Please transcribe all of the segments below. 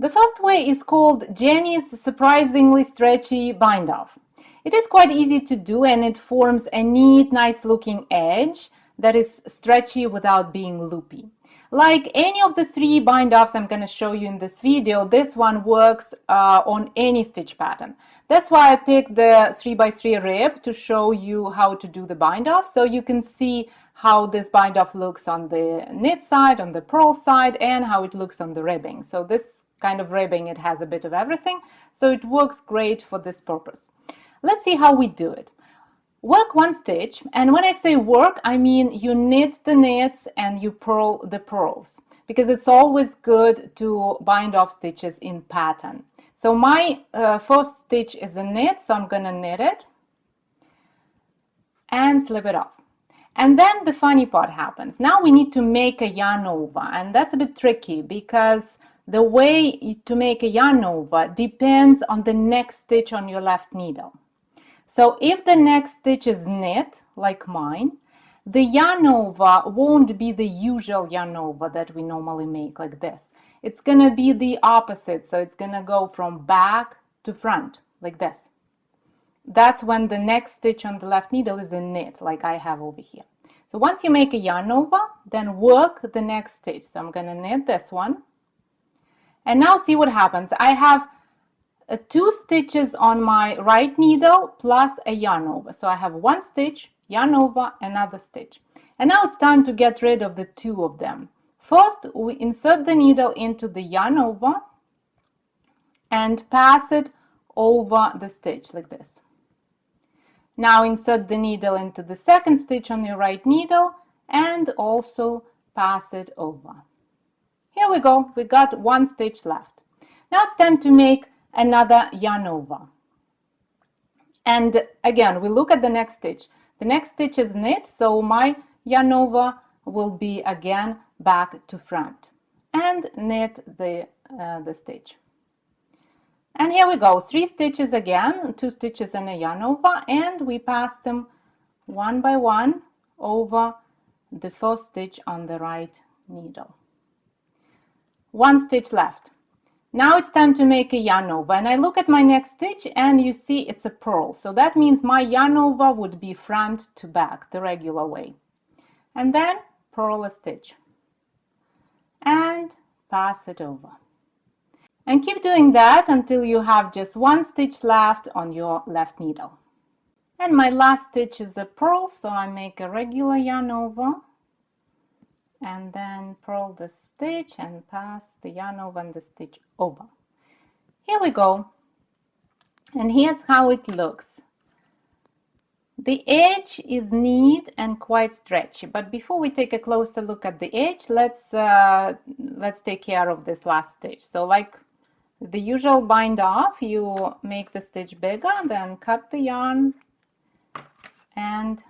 The first way is called Jenny's Surprisingly Stretchy Bind Off. It is quite easy to do and it forms a neat, nice looking edge that is stretchy without being loopy. Like any of the three bind offs I'm going to show you in this video, this one works on any stitch pattern. That's why I picked the 3x3 rib to show you how to do the bind off, so you can see how this bind off looks on the knit side, on the purl side, and how it looks on the ribbing. So this kind of ribbing, it has a bit of everything, so it works great for this purpose. Let's see how we do it. Work one stitch, and when I say work, I mean you knit the knits and you purl the purls, because it's always good to bind off stitches in pattern. So my first stitch is a knit, so I'm gonna knit it and slip it off. And then the funny part happens. Now we need to make a yarn over, and that's a bit tricky because the way to make a yarn over depends on the next stitch on your left needle. So if the next stitch is knit, like mine, the yarn over won't be the usual yarn over that we normally make like this. It's going to be the opposite, so it's going to go from back to front, like this. That's when the next stitch on the left needle is a knit, like I have over here. So once you make a yarn over, then work the next stitch. So I'm going to knit this one. And now see what happens. I have 2 stitches on my right needle plus a yarn over. So I have 1 stitch, yarn over, another stitch. And now it's time to get rid of the 2 of them. First, we insert the needle into the yarn over and pass it over the stitch like this. Now insert the needle into the second stitch on your right needle and also pass it over. Here we go, we got 1 stitch left. Now it's time to make another yarn over. And again, we look at the next stitch. The next stitch is knit, so my yarn over will be again back to front. And knit the stitch. And here we go, 3 stitches again, 2 stitches and a yarn over, and we pass them one by one over the first stitch on the right needle. 1 stitch left. Now it's time to make a yarn over, and I look at my next stitch and you see it's a purl, so that means my yarn over would be front to back the regular way. And then purl a stitch and pass it over. And keep doing that until you have just 1 stitch left on your left needle. And my last stitch is a purl, so I make a regular yarn over and then purl the stitch and pass the yarn over and the stitch over. Here we go, and here's how it looks. The edge is neat and quite stretchy, but before we take a closer look at the edge, let's take care of this last stitch. So like the usual bind off, you make the stitch bigger, then cut the yarn and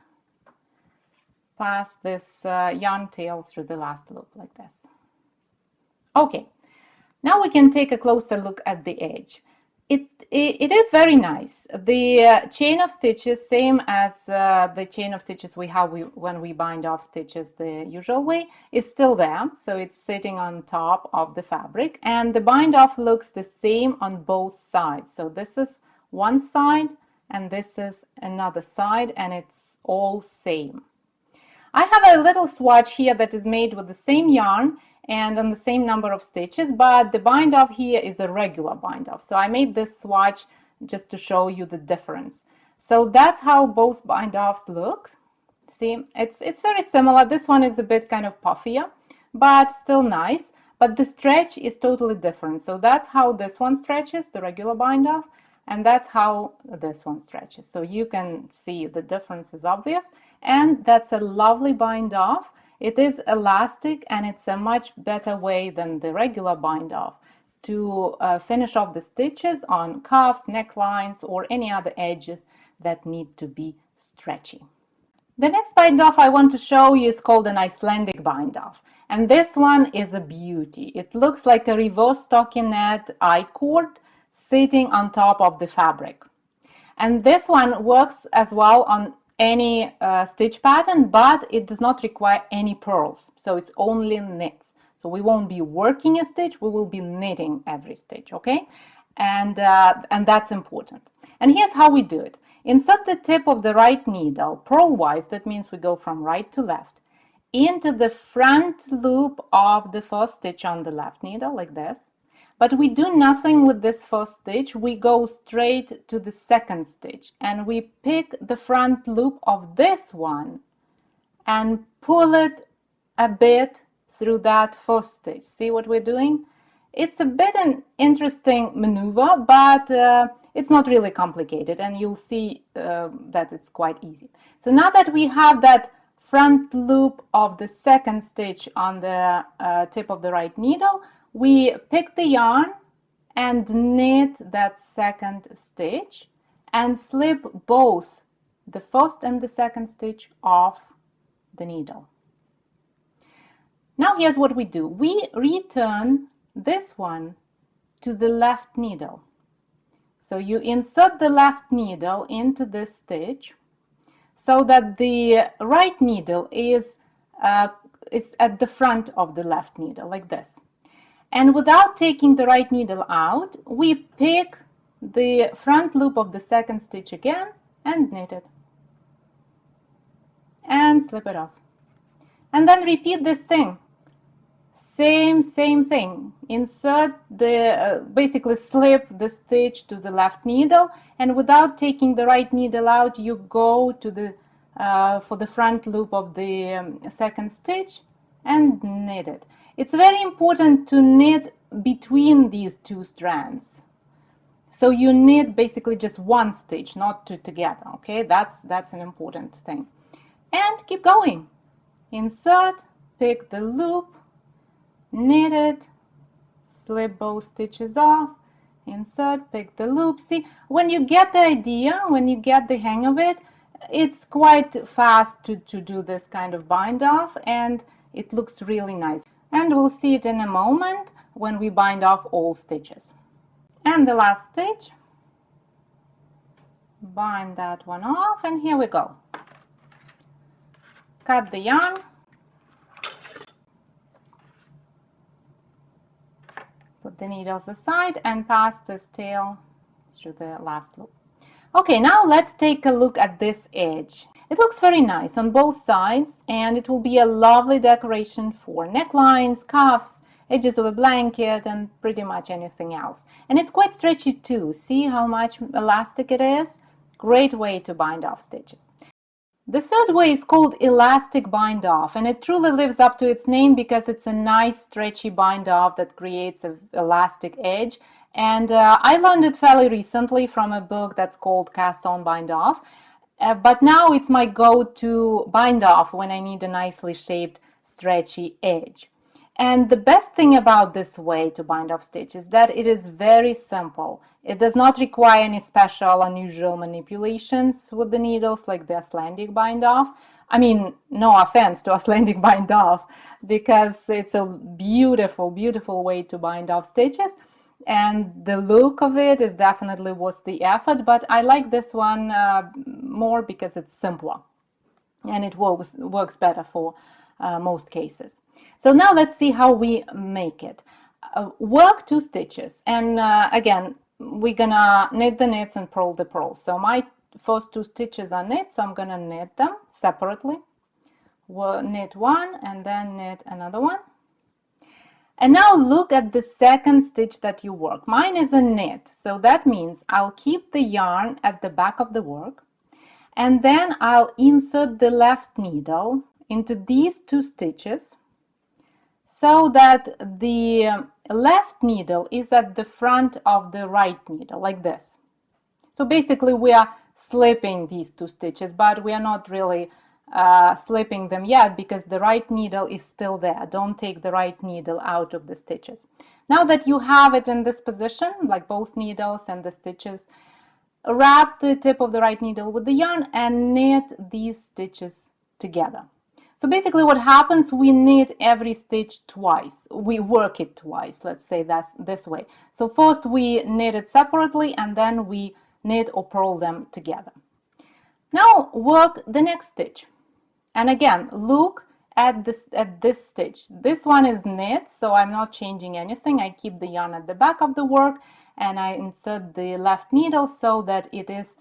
pass this yarn tail through the last loop like this. Okay, now we can take a closer look at the edge. It is very nice. The chain of stitches, same as the chain of stitches we have when we bind off stitches the usual way, is still there. So it's sitting on top of the fabric, and the bind off looks the same on both sides. So this is one side and this is another side, and it's all same. I have a little swatch here that is made with the same yarn and on the same number of stitches, but the bind off here is a regular bind off. So I made this swatch just to show you the difference. So that's how both bind offs look. See, it's very similar. This one is a bit kind of puffier, but still nice. But the stretch is totally different. So that's how this one stretches, the regular bind off, and that's how this one stretches. So you can see the difference is obvious, and that's a lovely bind off. It is elastic and it's a much better way than the regular bind off to finish off the stitches on cuffs, necklines, or any other edges that need to be stretchy. The next bind off I want to show you is called an Icelandic bind off, and this one is a beauty. It looks like a reverse stockinette I-cord sitting on top of the fabric, and this one works as well on any stitch pattern, but it does not require any purls, so it's only knits. So we won't be working a stitch, we will be knitting every stitch, okay? And that's important. And here's how we do it. Insert the tip of the right needle purlwise, that means we go from right to left, into the front loop of the first stitch on the left needle, like this. But we do nothing with this first stitch, we go straight to the second stitch and we pick the front loop of this one and pull it a bit through that first stitch. See what we're doing? It's a bit an interesting maneuver, but it's not really complicated, and you'll see that it's quite easy. So now that we have that front loop of the second stitch on the tip of the right needle, we pick the yarn and knit that second stitch and slip both the first and the second stitch off the needle. Now here's what we do. We return this one to the left needle. So you insert the left needle into this stitch so that the right needle is at the front of the left needle, like this. And without taking the right needle out, we pick the front loop of the second stitch again and knit it. And slip it off. And then repeat this thing. Same thing. Insert the, basically slip the stitch to the left needle, and without taking the right needle out, you go to the, for the front loop of the second stitch and knit it. It's very important to knit between these two strands. So you knit basically just one stitch, not two together, okay? That's an important thing. And keep going. Insert, pick the loop, knit it, slip both stitches off, insert, pick the loop. See, when you get the idea, when you get the hang of it, it's quite fast to do this kind of bind off, and it looks really nice. And we'll see it in a moment when we bind off all stitches. And the last stitch, bind that one off, and here we go. Cut the yarn, put the needles aside and pass this tail through the last loop. Okay, now let's take a look at this edge. It looks very nice on both sides, and it will be a lovely decoration for necklines, cuffs, edges of a blanket, and pretty much anything else. And it's quite stretchy too. See how much elastic it is? Great way to bind off stitches. The third way is called Elastic Bind Off, and it truly lives up to its name because it's a nice stretchy bind off that creates an elastic edge. And I learned it fairly recently from a book that's called Cast On Bind Off. But now it's my go-to bind off when I need a nicely shaped stretchy edge. And the best thing about this way to bind off stitches is that it is very simple. It does not require any special unusual manipulations with the needles like the Icelandic Bind Off. I mean, no offense to Icelandic Bind Off, because it's a beautiful, beautiful way to bind off stitches. And the look of it is definitely worth the effort, but I like this one more because it's simpler and it works better for most cases. So now let's see how we make it. Work 2 stitches, and again we're gonna knit the knits and purl the purls. So my first 2 stitches are knit, so I'm gonna knit them separately. We'll knit one and then knit another one. And now look at the second stitch that you work. Mine is a knit, so that means I'll keep the yarn at the back of the work, and then I'll insert the left needle into these 2 stitches so that the left needle is at the front of the right needle, like this. So basically we are slipping these 2 stitches, but we are not really slipping them yet because the right needle is still there. Don't take the right needle out of the stitches. Now that you have it in this position, like both needles and the stitches, wrap the tip of the right needle with the yarn and knit these stitches together. So basically what happens, we knit every stitch twice. We work it twice, let's say that's this way. So first we knit it separately and then we knit or purl them together. Now work the next stitch. And again, look at this stitch. This one is knit, so I'm not changing anything. I keep the yarn at the back of the work, and I insert the left needle so that it is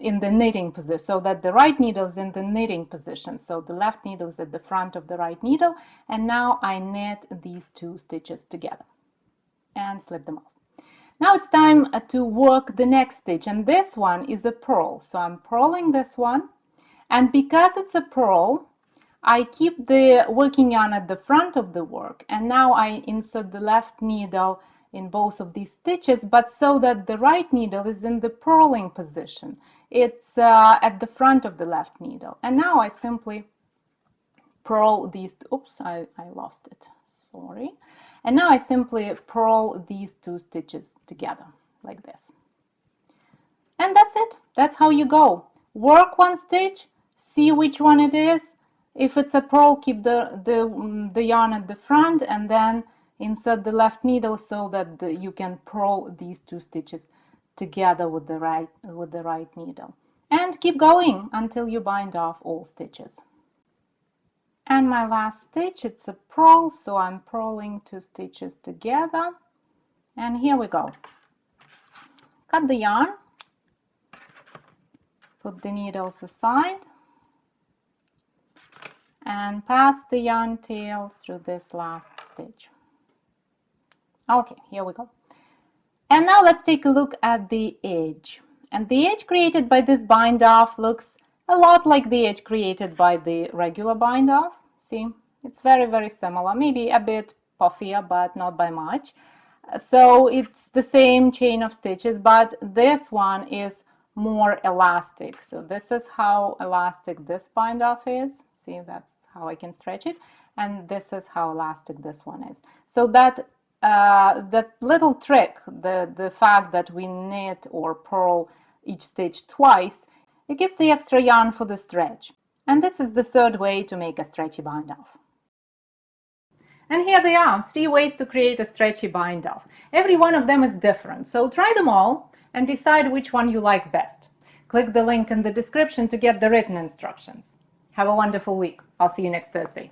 in the knitting position, so that the right needle is in the knitting position. So the left needle is at the front of the right needle, and now I knit these 2 stitches together and slip them off. Now it's time to work the next stitch, and this one is a purl. So I'm purling this one, and because it's a purl, I keep the working yarn at the front of the work, and now I insert the left needle in both of these stitches, but so that the right needle is in the purling position. It's at the front of the left needle. And now I simply purl these, oops, I lost it, sorry. And now I simply purl these 2 stitches together like this. And that's it. That's how you go. Work 1 stitch, see which one it is. If it's a purl, keep the yarn at the front, and then insert the left needle so that you can purl these 2 stitches together with the right needle. And keep going until you bind off all stitches. And my last stitch, it's a purl, so I'm purling 2 stitches together. And here we go. Cut the yarn, put the needles aside, and pass the yarn tail through this last stitch. Okay, here we go. And now let's take a look at the edge. And the edge created by this bind off looks a lot like the edge created by the regular bind off. See, it's very, very similar, maybe a bit puffier, but not by much. So it's the same chain of stitches, but this one is more elastic. So this is how elastic this bind off is. See, that's how I can stretch it. And this is how elastic this one is. So that little trick, the fact that we knit or purl each stitch twice, it gives the extra yarn for the stretch. And this is the 3rd way to make a stretchy bind off. And here they are, 3 ways to create a stretchy bind off. Every one of them is different, so try them all and decide which one you like best. Click the link in the description to get the written instructions. Have a wonderful week. I'll see you next Thursday.